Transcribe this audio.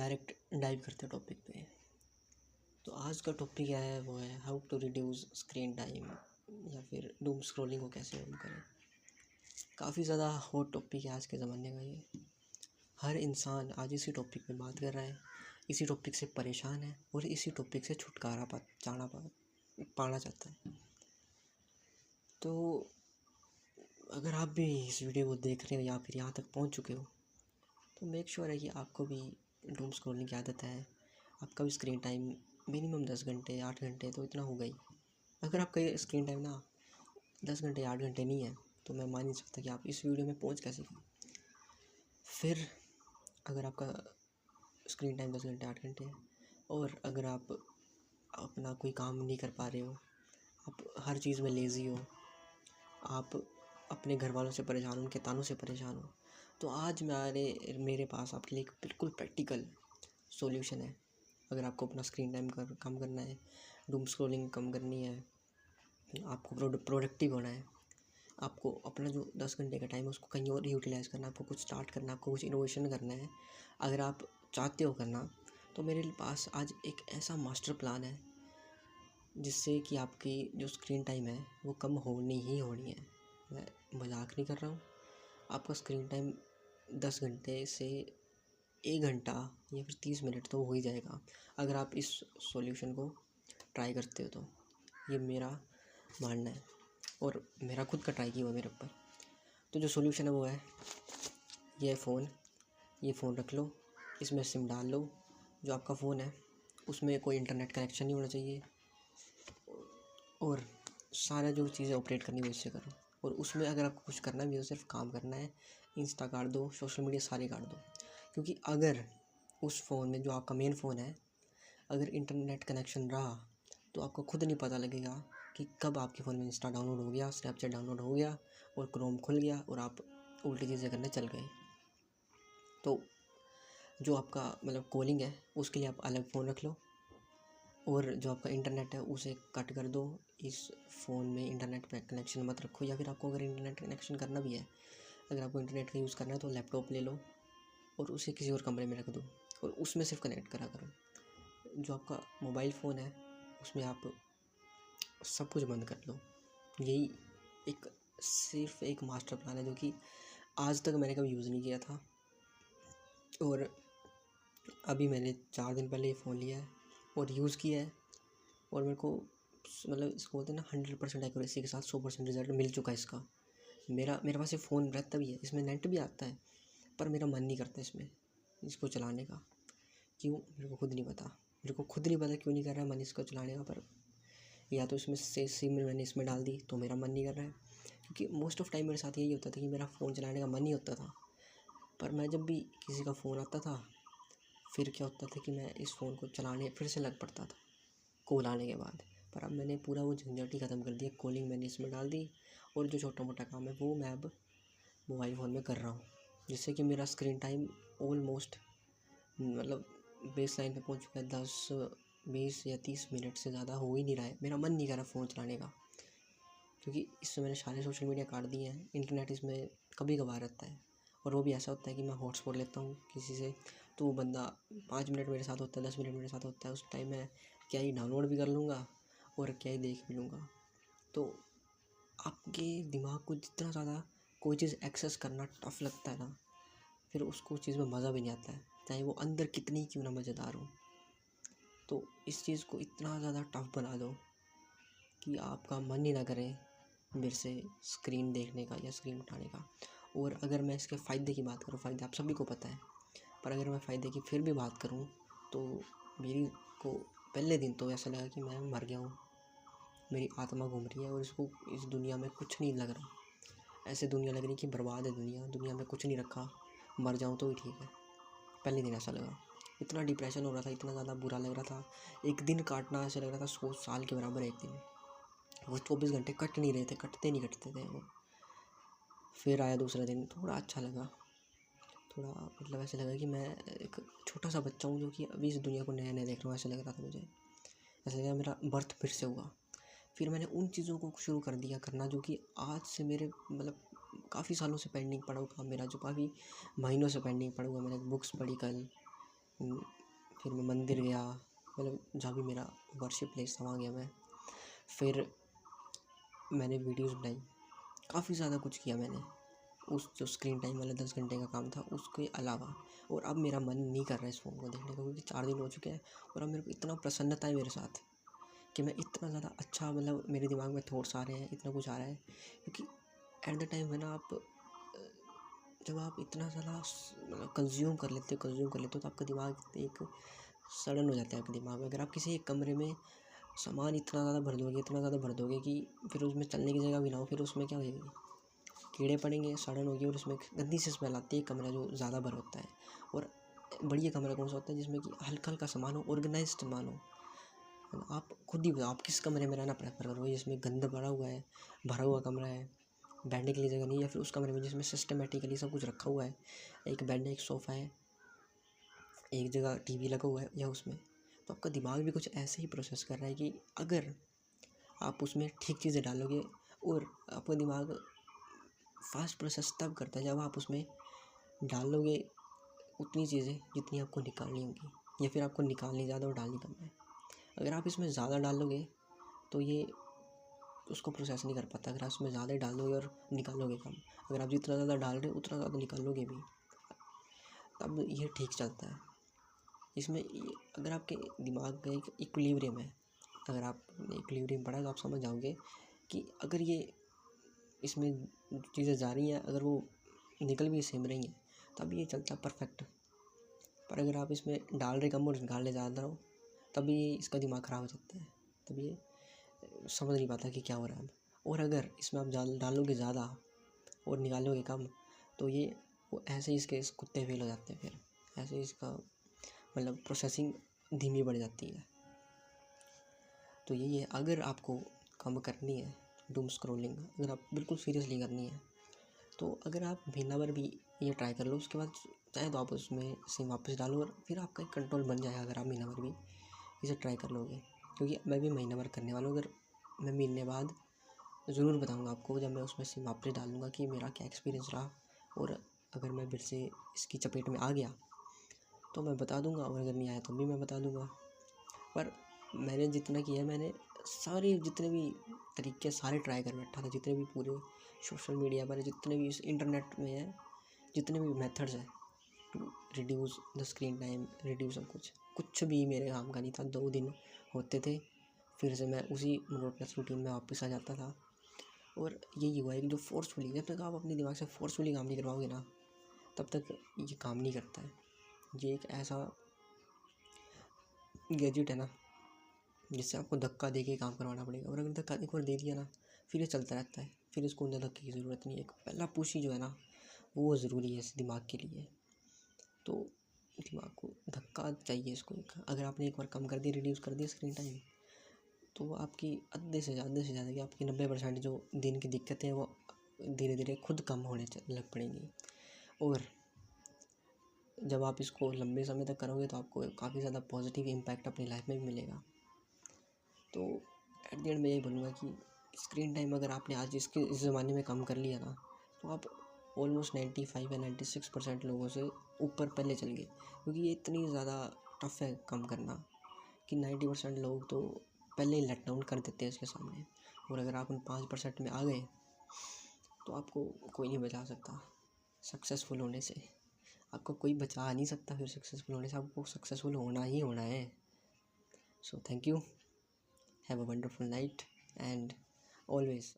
Direct dive करते हैं topic पे। तो आज का टॉपिक क्या है, वो है how to reduce screen time या फिर डूम स्क्रॉलिंग को कैसे कम करें। काफ़ी ज़्यादा हॉट टॉपिक है आज के ज़माने का ये। हर इंसान आज इसी टॉपिक पे बात कर रहा है, इसी टॉपिक से परेशान है और इसी टॉपिक से छुटकारा पाना चाहता है। तो अगर आप भी इस वीडियो को देख रहे हो या फिर यहाँ तक पहुँच चुके हो तो मेक श्योर है कि आपको भी डूम स्क्रॉलिंग की आदत है। आपका भी स्क्रीन टाइम मिनिमम 10 घंटे 8 घंटे तो इतना होगा ही। अगर आपका ये स्क्रीन टाइम ना 10 घंटे 8 घंटे नहीं है तो मैं मान नहीं सकता कि आप इस वीडियो में पहुंच कैसे गए। फिर अगर आपका स्क्रीन टाइम 10 घंटे 8 घंटे है और अगर आप अपना कोई काम नहीं कर पा रहे हो, आप हर चीज़ में लेज़ी हो, आप अपने घर वालों से परेशान हो, उनके तानों से परेशान हो, तो आज मेरे पास आपके लिए एक बिल्कुल प्रैक्टिकल सॉल्यूशन है। अगर आपको अपना स्क्रीन टाइम कम करना है, डूम स्क्रॉलिंग कम करनी है, आपको प्रोडक्टिव होना है, आपको अपना जो 10 घंटे का टाइम है उसको कहीं और यूटिलाइज़ करना है, आपको कुछ स्टार्ट करना है, आपको कुछ इनोवेशन करना है, अगर आप चाहते हो करना, तो मेरे पास आज एक ऐसा मास्टर प्लान है जिससे कि आपकी जो स्क्रीन टाइम है वो कम होनी ही होनी है। मैं मजाक नहीं कर रहा हूँ। आपका स्क्रीन टाइम 10 घंटे से 1 घंटा या फिर 30 मिनट तो हो ही जाएगा अगर आप इस सॉल्यूशन को ट्राई करते हो। तो ये मेरा मानना है और मेरा खुद का ट्राई किया हुआ मेरे ऊपर। तो जो सॉल्यूशन है वो है ये फ़ोन रख लो, इसमें सिम डाल लो। जो आपका फ़ोन है उसमें कोई इंटरनेट कनेक्शन नहीं होना चाहिए और सारा जो चीज़ें ऑपरेट करनी है इससे करो। और उसमें अगर आपको कुछ करना भी हो, सिर्फ काम करना है, इंस्टा काट दो, सोशल मीडिया सारे काट दो। क्योंकि अगर उस फ़ोन में जो आपका मेन फ़ोन है अगर इंटरनेट कनेक्शन रहा तो आपको खुद नहीं पता लगेगा कि कब आपके फ़ोन में इंस्टा डाउनलोड हो गया, स्नैपचैट डाउनलोड हो गया और क्रोम खुल गया और आप उल्टी चीज़ें करने चल गए। तो जो आपका मतलब कॉलिंग है उसके लिए आप अलग फ़ोन रख लो और जो आपका इंटरनेट है उसे कट कर दो। इस फ़ोन में इंटरनेट पे कनेक्शन मत रखो, या फिर आपको अगर इंटरनेट कनेक्शन करना भी है, अगर आपको इंटरनेट का यूज़ करना है तो लैपटॉप ले लो और उसे किसी और कमरे में रख दो और उसमें सिर्फ कनेक्ट करा करो। जो आपका मोबाइल फ़ोन है उसमें आप सब कुछ बंद कर लो। यही सिर्फ एक मास्टर प्लान है जो कि आज तक मैंने कभी यूज़ नहीं किया था और अभी मैंने 4 दिन पहले ये फ़ोन लिया है और यूज़ किया है और मेरे को मतलब इसको बोलते हैं ना 100% एक्यूरेसी के साथ 100% रिज़ल्ट मिल चुका है इसका। मेरे पास ये फ़ोन रहता भी है, इसमें नेट भी आता है, पर मेरा मन नहीं करता इसको चलाने का। क्यों, मेरे को खुद नहीं पता। क्यों नहीं कर रहा है मन इसको चलाने का। पर या तो इसमें से सिम मैंने इसमें डाल दी तो मेरा मन नहीं कर रहा है, क्योंकि मोस्ट ऑफ़ टाइम मेरे साथ यही होता था कि मेरा फ़ोन चलाने का मन नहीं होता था। पर मैं जब भी किसी का फ़ोन आता था फिर क्या होता था कि मैं इस फ़ोन को चलाने फिर से लग पड़ता था कॉल आने के बाद। पर अब मैंने पूरा वो झंझट ही ख़त्म कर दिया। कॉलिंग मैंने इसमें डाल दी और जो छोटा मोटा काम है वो मैं अब मोबाइल फ़ोन में कर रहा हूँ, जिससे कि मेरा स्क्रीन टाइम ऑलमोस्ट मतलब बेस लाइन पे पहुँच चुका है। 10 20 या 30 मिनट से ज़्यादा हो ही नहीं रहा है। मेरा मन नहीं कर रहा फ़ोन चलाने का, क्योंकि इससे मैंने सारे सोशल मीडिया काट दिए हैं। इंटरनेट इसमें कभी कभार रहता है और वो भी ऐसा होता है कि मैं हॉटस्पॉट लेता हूँ किसी से, तो वो बंदा 5 मिनट मेरे साथ होता है, 10 मिनट मेरे साथ होता है। उस टाइम मैं क्या ही डाउनलोड भी कर लूँगा और क्या ही देख भी लूँगा। तो आपके दिमाग को जितना ज़्यादा कोई चीज़ एक्सेस करना टफ़ लगता है ना, फिर उसको चीज़ में मज़ा भी नहीं आता है, चाहे वो अंदर कितनी क्यों ना मज़ेदार हो। तो इस चीज़ को इतना ज़्यादा टफ़ बना दो कि आपका मन ही ना करे मेरे से स्क्रीन देखने का या स्क्रीन उठाने का। और अगर मैं इसके फ़ायदे की बात करूँ, फ़ायदे आप सभी को पता है, पर अगर मैं फ़ायदे की फिर भी बात करूँ तो मेरी को पहले दिन तो ऐसा लगा कि मैं मर गया हूँ, मेरी आत्मा घूम रही है और इसको इस दुनिया में कुछ नहीं लग रहा। ऐसे दुनिया लग रही कि बर्बाद है दुनिया में कुछ नहीं रखा, मर जाऊँ तो ही ठीक है। पहले दिन ऐसा लगा, इतना डिप्रेशन हो रहा था, इतना ज़्यादा बुरा लग रहा था। एक दिन काटना ऐसा लग रहा था 100 साल के बराबर है एक दिन। वो 24 घंटे कट नहीं रहे थे, कटते थे वो। फिर आया दूसरा दिन, थोड़ा अच्छा लगा, थोड़ा मतलब ऐसा लगा कि मैं एक छोटा सा बच्चा हूँ जो कि अभी इस दुनिया को नया नया देख रहा हूँ। ऐसा लग रहा था मुझे, ऐसा लगा मेरा बर्थ फिर से हुआ। फिर मैंने उन चीज़ों को शुरू कर दिया करना जो कि आज से मेरे मतलब काफ़ी सालों से पेंडिंग पड़ा हुआ काम मेरा, जो काफ़ी महीनों से पेंडिंग पड़ा हुआ। मैंने बुक्स पढ़ी कल, फिर मैं मंदिर गया, मतलब जहाँ भी मेरा वर्शिप प्लेस था वहाँ गया मैं। फिर मैंने वीडियोज़ बनाई, काफ़ी ज़्यादा कुछ किया मैंने उस जो स्क्रीन टाइम वाला 10 घंटे का काम था उसके अलावा। और अब मेरा मन नहीं कर रहा है इस फ़ोन को देखने का, क्योंकि 4 दिन हो चुके हैं और अब मेरे को इतना प्रसन्नता है मेरे साथ कि मैं इतना ज़्यादा अच्छा, मतलब मेरे दिमाग में थॉट्स आ रहे हैं, इतना कुछ आ रहा है। क्योंकि एट द टाइम है ना, आप जब आप इतना ज़्यादा मतलब कंज्यूम कर लेते हो तो आपका दिमाग एक सडन हो जाता है आपके दिमाग में। अगर आप किसी एक कमरे में सामान इतना ज़्यादा भर दोगे कि फिर उसमें चलने की जगह भी ना हो, फिर उसमें क्या होगी, कीड़े पड़ेंगे, सड़न होगी और उसमें गंदी सी स्मेल आती है। कमरा जो ज़्यादा भर होता है, और बढ़िया कमरा कौन सा होता है जिसमें कि हल्का हल्का सामान हो, ऑर्गेनाइज्ड सामान हो, है ना। आप खुद ही बताओ आप किस कमरे में रहना प्रेफर करोगे, जिसमें गंदा भरा हुआ है, भरा हुआ कमरा है, बैठने के लिए जगह नहीं है, या फिर उस कमरे में जिसमें सिस्टमेटिकली सब कुछ रखा हुआ है, एक बेड है, एक सोफ़ा है, एक जगह टीवी लगा हुआ है, या उसमें तो आपका दिमाग भी कुछ ऐसे ही प्रोसेस कर रहा है कि अगर आप उसमें ठीक चीज़ें डालोगे, और आपका दिमाग फास्ट प्रोसेस तब करता है जब आप उसमें डालोगे उतनी चीज़ें जितनी आपको निकालनी होगी, या फिर आपको निकालनी ज़्यादा और डालनी कम है। अगर आप इसमें ज़्यादा डालोगे तो ये उसको प्रोसेस नहीं कर पाता। अगर आप इसमें ज़्यादा डाल दोगे और निकालोगे कम, अगर आप जितना ज़्यादा डाल रहे हो उतना ज़्यादा निकालोगे भी, तब ये ठीक चलता है। इसमें अगर आपके दिमाग का एक इक्विलिब्रियम है, अगर आपने इक्विलिब्रियम पढ़ा तो आप समझ जाओगे कि अगर ये इसमें चीज़ें जा रही हैं, अगर वो निकल भी सेम रही हैं, तब ये चलता है परफेक्ट। पर अगर आप इसमें डाल रहे कम और निकाल ज़्यादा हो, तभी इसका दिमाग ख़राब हो जाता है, तभी ये समझ नहीं पाता कि क्या हो रहा है। और अगर इसमें आप डालोगे ज़्यादा और निकालोगे कम, तो ये वो ऐसे ही इसके कुत्ते फेल हो जाते हैं, फिर ऐसे ही इसका मतलब प्रोसेसिंग धीमी बढ़ जाती है। तो यही है, अगर आपको कम करनी है डूम स्क्रॉलिंग, अगर आप बिल्कुल सीरियसली करनी है, तो अगर आप महीना भर भी ये ट्राई कर लो, उसके बाद चाहे तो आप उसमें सिम वापस डालो, और फिर आपका एक कंट्रोल बन जाएगा अगर आप महीना भर भी इसे ट्राई कर लोगे। क्योंकि मैं भी महीना भर करने वाला हूँ, अगर मैं महीने बाद ज़रूर बताऊँगा आपको जब मैं उसमें सिम वापस डालूँगा कि मेरा क्या एक्सपीरियंस रहा, और अगर मैं फिर से इसकी चपेट में आ गया तो मैं बता दूँगा, और अगर नहीं आया तो भी मैं बता दूँगा। पर मैंने जितना किया, मैंने सारे जितने भी तरीके सारे ट्राई कर बैठा था, जितने भी पूरे सोशल मीडिया पर जितने भी इस इंटरनेट में है, जितने भी मेथड्स हैं to reduce the screen time, reduce सब कुछ भी मेरे काम का नहीं था। 2 दिन होते थे, फिर से मैं उसी मोनोटोनस रूटीन में वापस आ जाता था। और यही हुआ है कि जो फोर्सफुली, जब तक आप अपने दिमाग से फोर्सफुली काम नहीं करवाओगे ना, तब तक ये काम नहीं करता है। ये एक ऐसा गैजेट है ना जिससे आपको धक्का दे के काम करवाना पड़ेगा, और अगर धक्का एक बार दे दिया ना, फिर ये चलता रहता है, फिर इसको अंदर धक्के की ज़रूरत नहीं है। एक पहला पुश ही जो है ना, वो ज़रूरी है इस दिमाग के लिए। तो दिमाग को धक्का चाहिए इसको एक। अगर आपने एक बार कम कर दिया, रिड्यूस कर दिया स्क्रीन टाइम, तो आपकी आधे से ज़्यादा कि आपकी 90% जो दिन की दिक्कतें हैं वो धीरे धीरे खुद कम होने लग पड़ेंगी। और जब आप इसको लंबे समय तक करोगे तो आपको काफ़ी ज़्यादा पॉजिटिव इम्पैक्ट अपनी लाइफ में भी मिलेगा। तो एट द एंड मैं यही बोलूँगा कि स्क्रीन टाइम अगर आपने आज इस ज़माने में कम कर लिया ना, तो आप ऑलमोस्ट 95 या 96% लोगों से ऊपर पहले चल गए। क्योंकि ये इतनी ज़्यादा टफ है कम करना कि 90% लोग तो पहले ही लेट डाउन कर देते हैं इसके सामने। और अगर आप उन 5% में आ गए तो आपको कोई नहीं बचा सकता सक्सेसफुल होने से। आपको कोई बचा नहीं सकता फिर सक्सेसफुल होने से, आपको सक्सेसफुल होना ही होना है। So thank you, have a wonderful night, and always